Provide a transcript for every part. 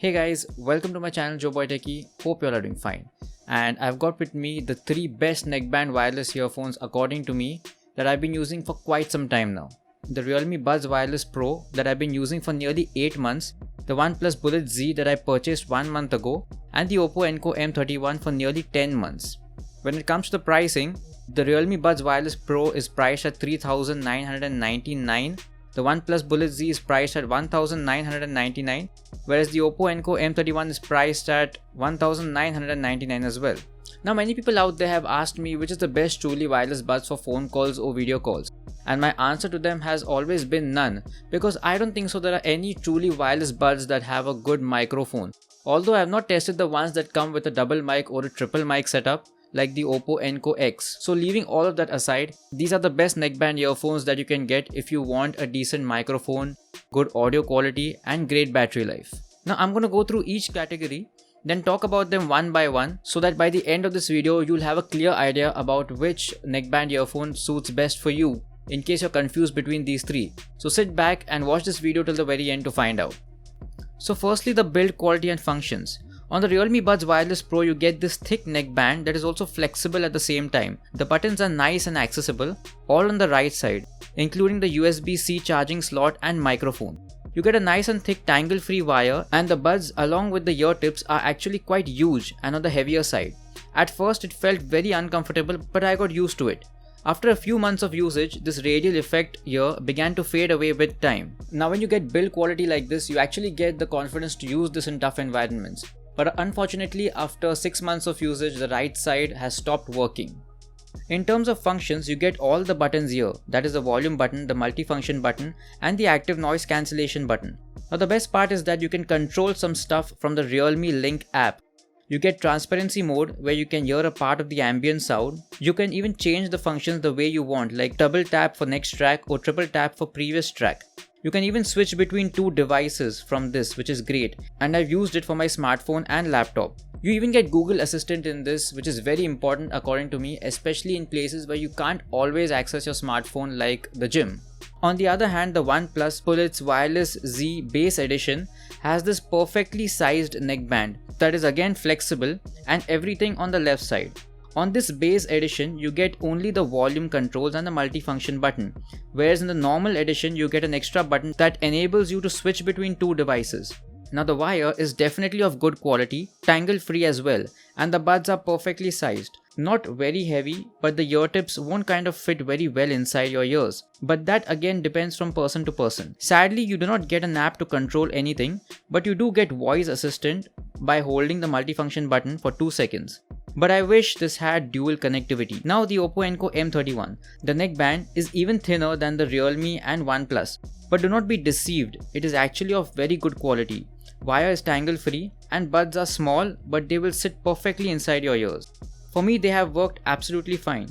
Hey guys, welcome to my channel Joe Boy Techie. Hope you all are doing fine. And I've got with me the 3 best neckband wireless earphones according to me that I've been using for quite some time now. The Realme Buds Wireless Pro that I've been using for nearly 8 months, the Oneplus Bullet Z that I purchased 1 month ago, and the Oppo Enco M31 for nearly 10 months. When it comes to the pricing, the Realme Buds Wireless Pro is priced at $3,999. The OnePlus Bullet Z is priced at $1,999, whereas the Oppo Enco M31 is priced at $1,999 as well. Now many people out there have asked me which is the best truly wireless buds for phone calls or video calls, and my answer to them has always been none, because I don't think so there are any truly wireless buds that have a good microphone. Although I have not tested the ones that come with a double mic or a triple mic setup like the Oppo Enco X. So leaving all of that aside, these are the best neckband earphones that you can get if you want a decent microphone, good audio quality and great battery life. Now I'm going to go through each category, then talk about them one by one so that by the end of this video you'll have a clear idea about which neckband earphone suits best for you in case you're confused between these three. So sit back and watch this video till the very end to find out. So firstly, the build quality and functions. On the Realme Buds Wireless Pro, you get this thick neckband that is also flexible at the same time. The buttons are nice and accessible, all on the right side, including the USB-C charging slot and microphone. You get a nice and thick tangle-free wire, and the buds along with the ear tips are actually quite huge and on the heavier side. At first it felt very uncomfortable, but I got used to it. After a few months of usage, this radial effect here began to fade away with time. Now when you get build quality like this, you actually get the confidence to use this in tough environments. But unfortunately, after 6 months of usage, the right side has stopped working. In terms of functions, you get all the buttons here, that is the volume button, the multifunction button and the active noise cancellation button. Now the best part is that you can control some stuff from the Realme Link app. You get transparency mode where you can hear a part of the ambient sound. You can even change the functions the way you want, like double tap for next track or triple tap for previous track. You can even switch between 2 devices from this, which is great, and I've used it for my smartphone and laptop. You even get Google Assistant in this, which is very important according to me, especially in places where you can't always access your smartphone like the gym. On the other hand, the OnePlus Bullet's Wireless Z Base Edition has this perfectly sized neckband that is again flexible and everything on the left side. On this base edition, you get only the volume controls and the multifunction button, whereas in the normal edition, you get an extra button that enables you to switch between 2 devices. Now the wire is definitely of good quality, tangle free as well, and the buds are perfectly sized. Not very heavy, but the ear tips won't kind of fit very well inside your ears. But that again depends from person to person. Sadly, you do not get an app to control anything, but you do get voice assistant by holding the multifunction button for 2 seconds. But I wish this had dual connectivity. Now the Oppo Enco M31. The neckband is even thinner than the Realme and OnePlus. But do not be deceived, it is actually of very good quality. Wire is tangle free and buds are small, but they will sit perfectly inside your ears. For me, they have worked absolutely fine.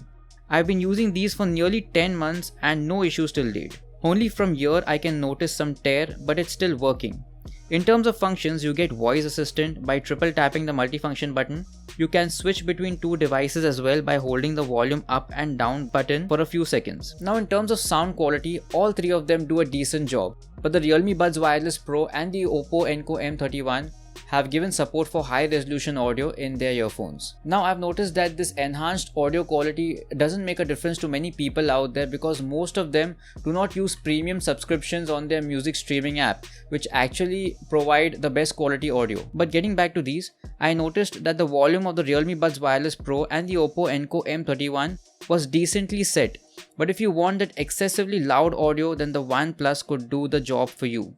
I've been using these for nearly 10 months and no issues till date. Only from here I can notice some tear, but it's still working. In terms of functions, you get voice assistant by triple tapping the multifunction button. You can switch between 2 devices as well by holding the volume up and down button for a few seconds. Now in terms of sound quality, all 3 of them do a decent job. But the Realme Buds Wireless Pro and the Oppo Enco M31 have given support for high resolution audio in their earphones. Now I've noticed that this enhanced audio quality doesn't make a difference to many people out there because most of them do not use premium subscriptions on their music streaming app, which actually provide the best quality audio. But getting back to these, I noticed that the volume of the Realme Buds Wireless Pro and the Oppo Enco M31 was decently set. But if you want that excessively loud audio, then the OnePlus could do the job for you.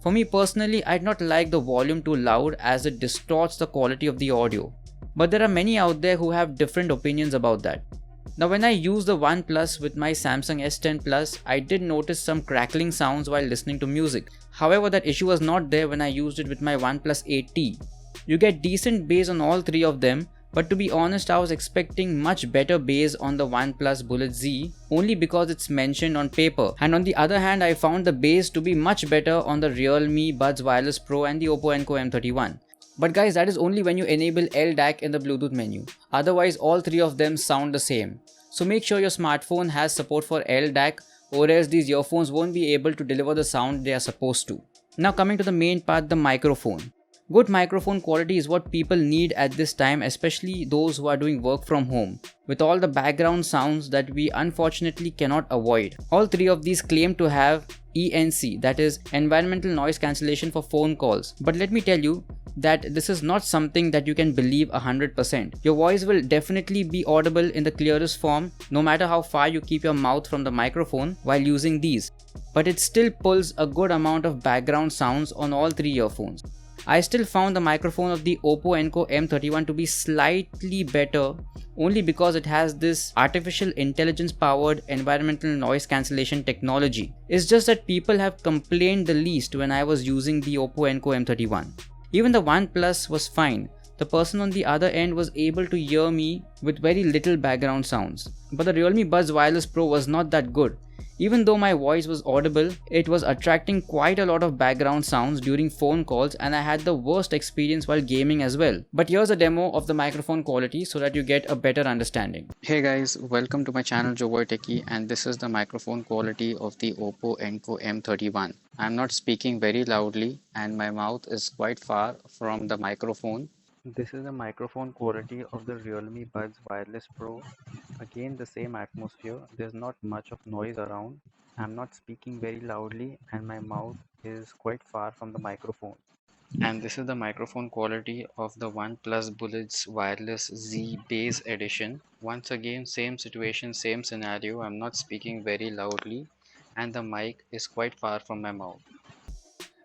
For me personally, I'd not like the volume too loud as it distorts the quality of the audio. But there are many out there who have different opinions about that. Now when I use the OnePlus with my Samsung S10 Plus, I did notice some crackling sounds while listening to music. However, that issue was not there when I used it with my OnePlus 8T. You get decent bass on all 3 of them, but to be honest, I was expecting much better bass on the OnePlus Bullet Z only because it's mentioned on paper. And on the other hand, I found the bass to be much better on the Realme Buds Wireless Pro and the Oppo Enco M31. But guys, that is only when you enable LDAC in the Bluetooth menu. Otherwise, all 3 of them sound the same. So make sure your smartphone has support for LDAC, or else these earphones won't be able to deliver the sound they are supposed to. Now coming to the main part, the microphone. Good microphone quality is what people need at this time, especially those who are doing work from home, with all the background sounds that we unfortunately cannot avoid. All three of these claim to have ENC, that is environmental noise cancellation for phone calls. But let me tell you that this is not something that you can believe 100%. Your voice will definitely be audible in the clearest form no matter how far you keep your mouth from the microphone while using these. But it still pulls a good amount of background sounds on all three earphones. I still found the microphone of the Oppo Enco M31 to be slightly better only because it has this artificial intelligence powered environmental noise cancellation technology. It's just that people have complained the least when I was using the Oppo Enco M31. Even the Oneplus was fine. The person on the other end was able to hear me with very little background sounds. But the Realme Buds Wireless Pro was not that good. Even though my voice was audible, it was attracting quite a lot of background sounds during phone calls, and I had the worst experience while gaming as well. But here's a demo of the microphone quality so that you get a better understanding. Hey guys, welcome to my channel Joboy Techie, and this is the microphone quality of the Oppo Enco M31. I'm not speaking very loudly and my mouth is quite far from the microphone. This is the microphone quality of the Realme Buds Wireless Pro. Again, the same atmosphere. There's not much of noise around. I'm not speaking very loudly and my mouth is quite far from the microphone. And this is the microphone quality of the OnePlus Bullets Wireless Z Base Edition. Once again, same situation, same scenario. I'm not speaking very loudly and the mic is quite far from my mouth.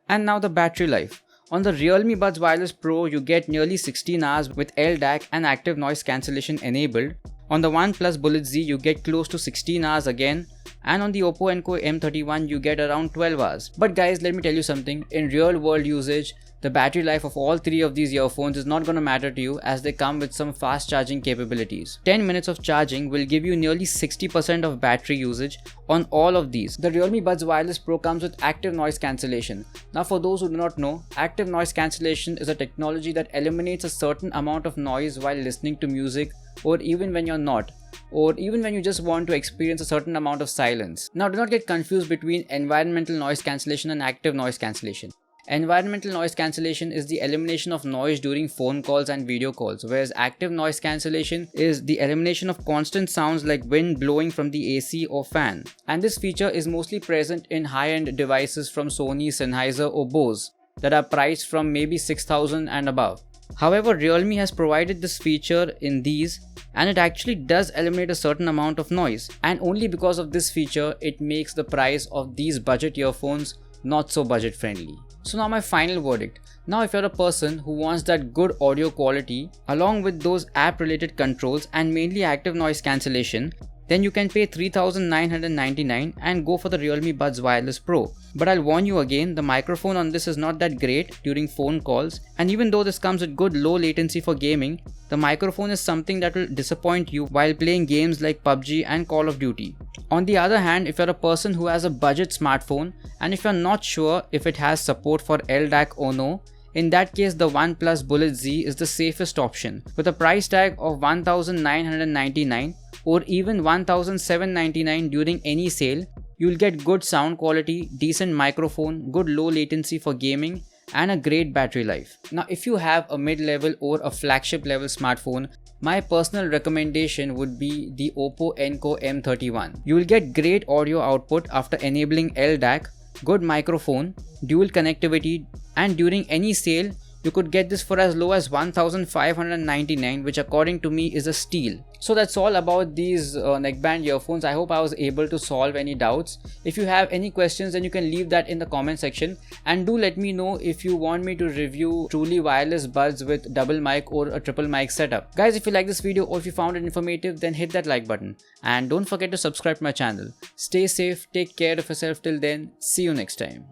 And now the battery life. On the Realme Buds Wireless Pro, you get nearly 16 hours with LDAC and active noise cancellation enabled. On the OnePlus Bullet Z, you get close to 16 hours again. And on the Oppo Enco M31, you get around 12 hours. But guys, let me tell you something. In real world usage, the battery life of all three of these earphones is not going to matter to you as they come with some fast charging capabilities. 10 minutes of charging will give you nearly 60% of battery usage on all of these. The Realme Buds Wireless Pro comes with active noise cancellation. Now for those who do not know, active noise cancellation is a technology that eliminates a certain amount of noise while listening to music, or even when you're not, or even when you just want to experience a certain amount of silence. Now do not get confused between environmental noise cancellation and active noise cancellation. Environmental noise cancellation is the elimination of noise during phone calls and video calls, whereas active noise cancellation is the elimination of constant sounds like wind blowing from the AC or fan. And this feature is mostly present in high-end devices from Sony, Sennheiser or Bose that are priced from maybe 6,000 and above. However, Realme has provided this feature in these, and it actually does eliminate a certain amount of noise, and only because of this feature it makes the price of these budget earphones not so budget friendly. So now my final verdict. Now if you're a person who wants that good audio quality along with those app related controls and mainly active noise cancellation, then you can pay $3,999 and go for the Realme Buds Wireless Pro. But I'll warn you again, the microphone on this is not that great during phone calls, and even though this comes with good low latency for gaming, the microphone is something that will disappoint you while playing games like PUBG and Call of Duty. On the other hand, if you're a person who has a budget smartphone and if you're not sure if it has support for LDAC or no, in that case the OnePlus Bullet Z is the safest option. With a price tag of $1,999 or even $1,799 during any sale, you'll get good sound quality, decent microphone, good low latency for gaming and a great battery life. Now if you have a mid-level or a flagship level smartphone, my personal recommendation would be the Oppo Enco M31. You will get great audio output after enabling LDAC, good microphone, dual connectivity, and during any sale you could get this for as low as $1,599, which according to me is a steal. So that's all about these neckband earphones. I hope I was able to solve any doubts. If you have any questions, then you can leave that in the comment section, and do let me know if you want me to review truly wireless buds with double mic or a triple mic setup. Guys, if you like this video or if you found it informative, then hit that like button and don't forget to subscribe to my channel. Stay safe, take care of yourself till then, see you next time.